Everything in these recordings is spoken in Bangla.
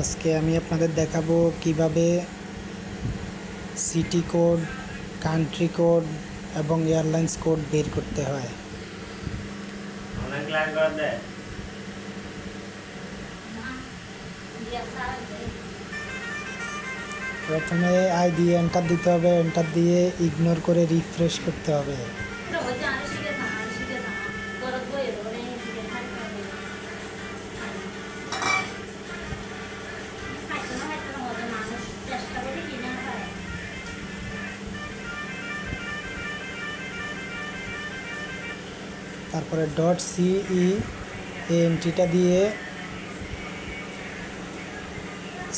আজকে আমি আপনাদের দেখাবো কিভাবে সিটি কোড, কান্ট্রি কোড এবং এয়ারলাইন্স কোড বের করতে হয়। প্রথমে আই দিয়ে এন্টার দিতে হবে, এন্টার দিয়ে ইগনোর করে রিফ্রেশ করতে হবে। তারপরে .ce এই এন্ট্রিটা দিয়ে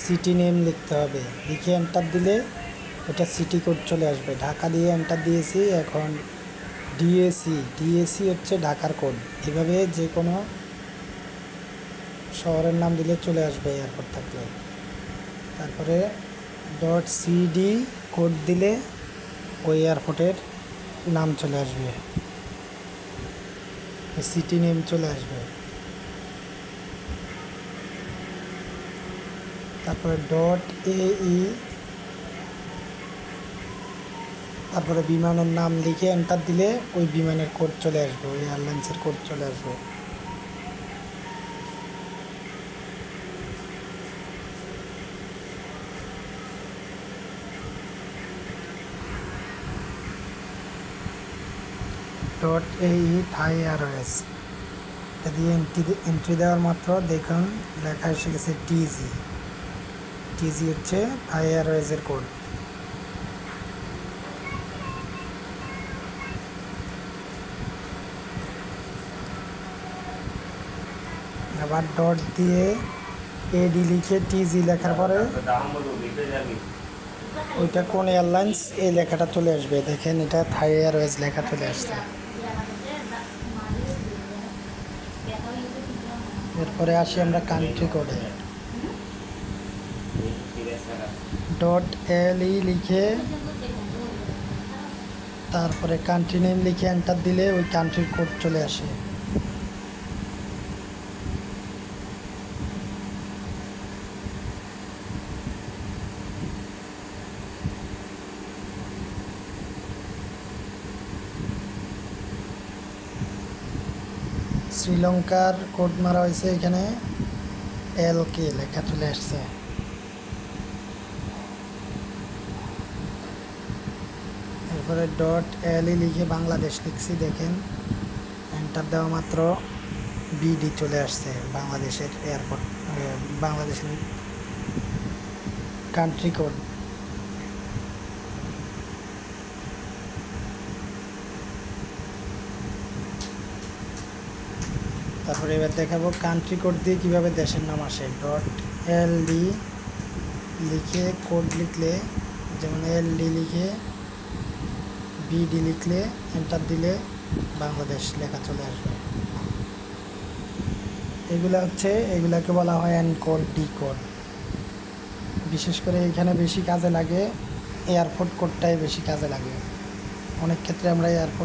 সিটি নেম লিখতে হবে, লিখে এন্টার দিলে এটা সিটি কোড চলে আসবে। ঢাকা দিয়ে এন্টার দিয়েছি, এখন ডিএসি হচ্ছে ঢাকার কোড। এভাবে যে কোনো শহরের নাম দিলে চলে আসবে এয়ারপোর্ট থাকলে। তারপরে .cd কোড দিলে ওই এয়ারপোর্টের নাম চলে আসবে, সিটি নেম চলে আসবে। তারপরে .ae, তারপরে বিমানের নাম লিখে এন্টার দিলে ওই বিমানের কোড চলে আসবে, ওই এয়ারলাইন্সের কোড চলে আসবে। .ae থাই এয়ারওয়েজ, এটা দিয়ে এন্ট্রি দেওয়ার মাত্র দেখুন লেখা এসে গেছে টিজি হচ্ছে থাই এয়ারওয়েজের কোড। আবার ডট দিয়ে এডি লিখে টিজি লেখার পরে ওইটা কোন এয়ারলাইন্স এই লেখাটা চলে আসবে। দেখেন এটা থাই এয়ারওয়েজ লেখা চলে আসছে। এরপরে আসি আমরা কান্ট্রি কোডে। .le লিখে তারপরে কান্ট্রি নেম লিখে এন্টার দিলে ওই কান্ট্রির কোড চলে আসে। শ্রীলঙ্কার কোড মারা হয়েছে, এখানে LK লেখা চলে আসছে। এরপরে .le লিখে বাংলাদেশ লিখছি, দেখেন এন্টার দেওয়া মাত্র বিডি চলে আসছে, বাংলাদেশের এয়ারপোর্ট, বাংলাদেশের কান্ট্রি কোড। তারপরে এবার দেখাবো কান্ট্রি কোড দিয়ে কীভাবে দেশের নাম আসে। .ld লিখে কোড লিখলে, যেমন LD লিখে বিডি লিখলে এন্টার দিলে বাংলাদেশ লেখা চলে আসবে। এগুলাকে বলা হয় এনকোড, ডিকোড। বিশেষ করে এখানে বেশি কাজে লাগে, এয়ারপোর্ট কোডটাই বেশি কাজে লাগে। অনেক ক্ষেত্রে আমরা এয়ারপোর্ট